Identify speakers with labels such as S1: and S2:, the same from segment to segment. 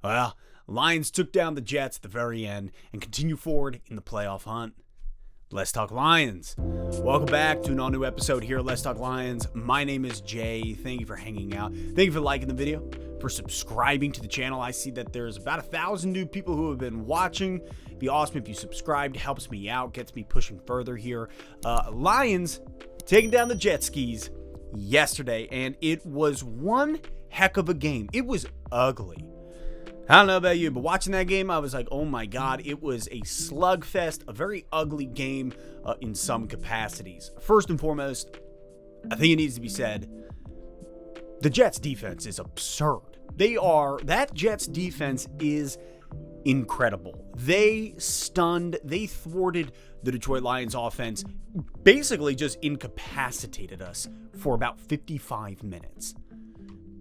S1: Well, Lions took down the Jets at the very end and continue forward in the playoff hunt. Let's Talk Lions. Welcome back to an all-new episode here at Let's Talk Lions. My name is Jay. Thank you for hanging out. Thank you for liking the video, for subscribing to the channel. I see that there's about 1,000 new people who have been watching. It'd be awesome if you subscribed. Helps me out, gets me pushing further here. Lions taking down the jet skis yesterday, and it was one heck of a game. It was ugly. I don't know about you, but watching that game, I was like, oh my God, it was a slugfest, a very ugly game in some capacities. First and foremost, I think it needs to be said, the Jets defense is absurd. That Jets defense is incredible. They thwarted the Detroit Lions offense, basically just incapacitated us for about 55 minutes.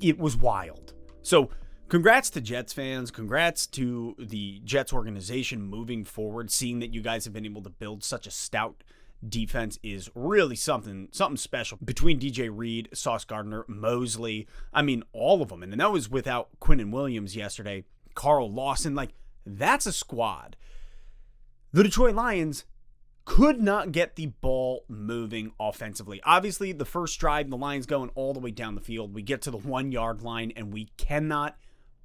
S1: It was wild. So, congrats to Jets fans. Congrats to the Jets organization moving forward. Seeing that you guys have been able to build such a stout defense is really something special. Between DJ Reed, Sauce Gardner, Mosley, all of them. And that was without Quinnen Williams yesterday. Carl Lawson, that's a squad. The Detroit Lions could not get the ball moving offensively. Obviously, the first drive, the Lions going all the way down the field. We get to the 1-yard line, and we cannot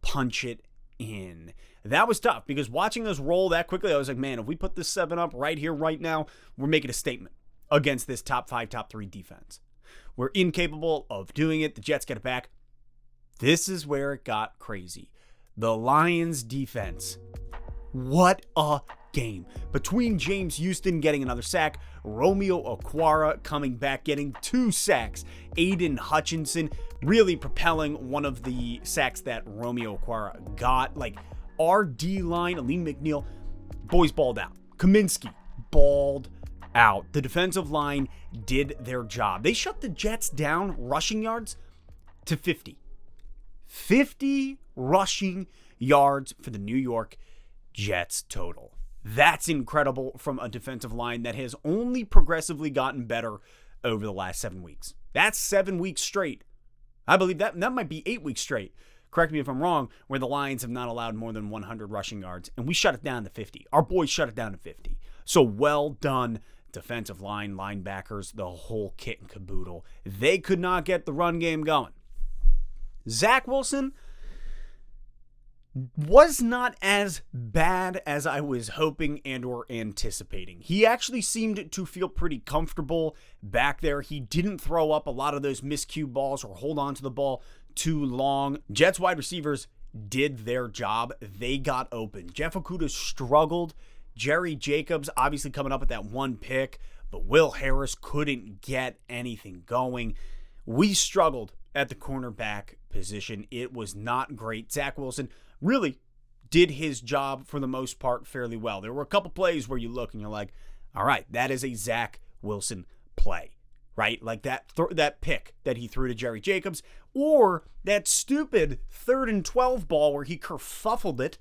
S1: punch it in. That was tough because watching us roll that quickly, I was like, man, if we put this 7 up right here, right now, we're making a statement against this top 5, top 3 defense. We're incapable of doing it. The Jets get it back. This is where it got crazy. The Lions defense. What a game. Between James Houston getting another sack, Romeo Okwara coming back, getting 2 sacks, Aiden Hutchinson really propelling one of the sacks that Romeo Okwara got. Our D-line, Alim McNeil, boys balled out. Kaminsky balled out. The defensive line did their job. They shut the Jets down rushing yards to 50. 50 rushing yards for the New York Jets total. That's incredible from a defensive line that has only progressively gotten better over the last 7 weeks. That's 7 weeks straight. I believe that might be 8 weeks straight. Correct me if I'm wrong, where the Lions have not allowed more than 100 rushing yards, and we shut it down to 50. Our boys shut it down to 50. So well done, defensive line, linebackers, the whole kit and caboodle. They could not get the run game going. Zach Wilson was not as bad as I was hoping and or anticipating. He actually seemed to feel pretty comfortable back there. He didn't throw up a lot of those miscue balls or hold on to the ball too long. Jets wide receivers did their job. They got open. Jeff Okudah struggled. Jerry Jacobs obviously coming up with that 1 pick, but Will Harris couldn't get anything going. We struggled at the cornerback position. It was not great. Zach Wilson really did his job for the most part fairly well. There were a couple plays where you look and you're like, all right, that is a Zach Wilson play, right? Like that pick that he threw to Jerry Jacobs, or that stupid 3rd and 12 ball where he kerfuffled it.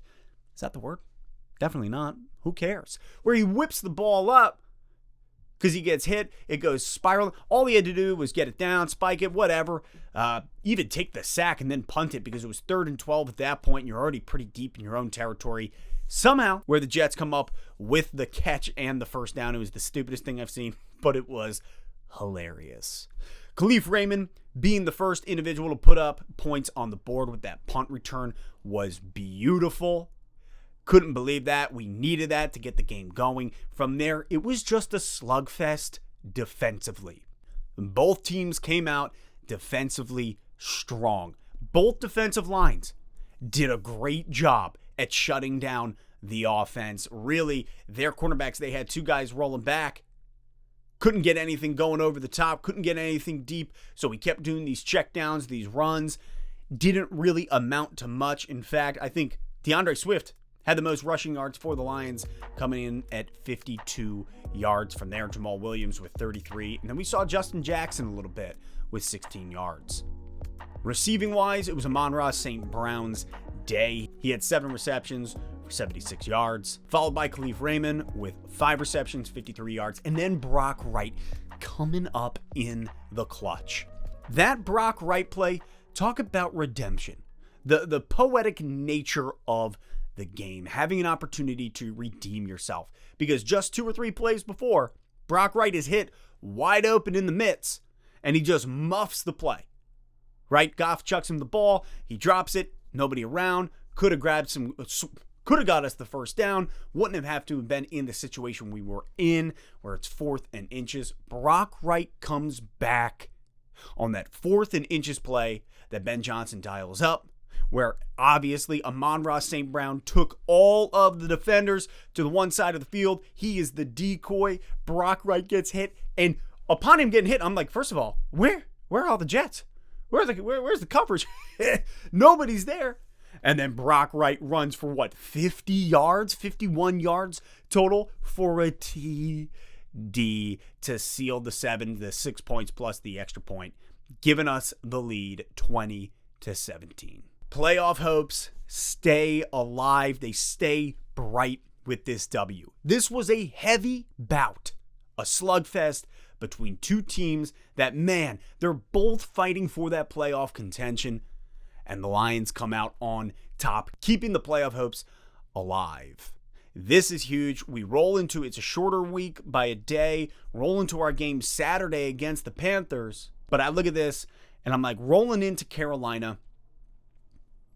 S1: Is that the word? Definitely not. Who cares? Where he whips the ball up because he gets hit, it goes spiraling. All he had to do was get it down, spike it, whatever. Even take the sack and then punt it because it was 3rd and 12 at that point. And you're already pretty deep in your own territory. Somehow, where the Jets come up with the catch and the first down, it was the stupidest thing I've seen, but it was hilarious. Khalif Raymond being the first individual to put up points on the board with that punt return was beautiful. Couldn't believe that. We needed that to get the game going. From there, it was just a slugfest defensively. Both teams came out defensively strong. Both defensive lines did a great job at shutting down the offense. Really, their cornerbacks, they had 2 guys rolling back. Couldn't get anything going over the top. Couldn't get anything deep. So we kept doing these checkdowns, these runs. Didn't really amount to much. In fact, I think DeAndre Swift had the most rushing yards for the Lions, coming in at 52 yards. From there, Jamal Williams with 33. And then we saw Justin Jackson a little bit with 16 yards. Receiving-wise, it was Amon-Ra St. Brown's day. He had 7 receptions for 76 yards, followed by Khalif Raymond with 5 receptions, 53 yards. And then Brock Wright coming up in the clutch. That Brock Wright play, talk about redemption. The poetic nature of the game, having an opportunity to redeem yourself. Because just 2 or 3 plays before, Brock Wright is hit wide open in the mitts, and he just muffs the play. Right? Goff chucks him the ball, he drops it, nobody around, could have got us the first down, wouldn't have to have been in the situation we were in, where it's 4th and inches. Brock Wright comes back on that 4th and inches play that Ben Johnson dials up, where obviously Amon-Ra St. Brown took all of the defenders to the one side of the field. He is the decoy. Brock Wright gets hit, and upon him getting hit, I'm like, first of all, where are all the Jets? Where's the coverage? Nobody's there. And then Brock Wright runs for 50 yards, 51 yards total for a TD to seal the 6 points plus the extra point, giving us the lead 20-17. Playoff hopes stay alive. They stay bright with this W. This was a heavy bout, a slugfest between two teams that, man, they're both fighting for that playoff contention, and the Lions come out on top, keeping the playoff hopes alive. This is huge. We roll into, it's a shorter week by a day, roll into our game Saturday against the Panthers. But I look at this, and I'm like, rolling into Carolina,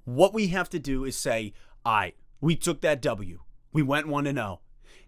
S1: what we have to do is say, all right, we took that W. We went 1-0.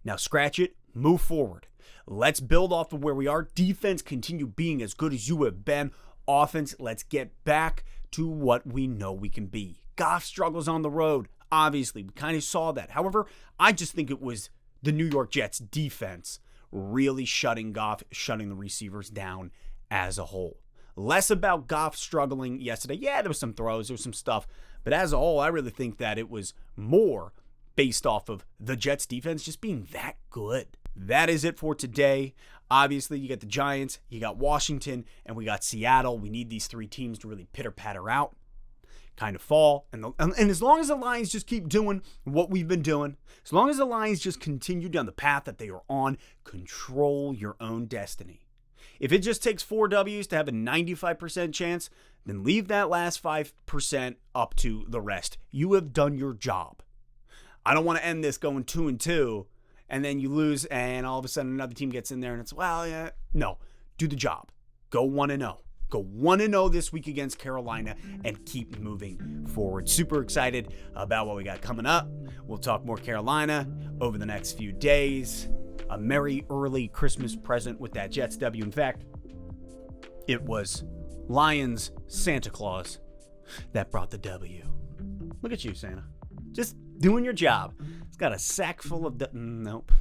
S1: Now scratch it, move forward. Let's build off of where we are. Defense, continue being as good as you have been. Offense, let's get back to what we know we can be. Goff struggles on the road. Obviously, we kind of saw that. However, I just think it was the New York Jets defense really shutting Goff, shutting the receivers down as a whole. Less about Goff struggling yesterday. Yeah, there was some throws, there was some stuff. But as a whole, I really think that it was more based off of the Jets defense just being that good. That is it for today. Obviously, you got the Giants, you got Washington, and we got Seattle. We need these 3 teams to really pitter-patter out, kind of fall. And as long as the Lions just keep doing what we've been doing, as long as the Lions just continue down the path that they are on, control your own destiny. If it just takes 4 W's to have a 95% chance, then leave that last 5% up to the rest. You have done your job. I don't want to end this going 2-2, and then you lose, and all of a sudden another team gets in there, and it's, well, yeah. No, do the job. Go 1-0. Go 1-0 this week against Carolina and keep moving forward. Super excited about what we got coming up. We'll talk more Carolina over the next few days. A merry early Christmas present with that Jets W. In fact, it was Lions Santa Claus that brought the W. Look at you, Santa. Just doing your job. It's got a sack full of... Nope.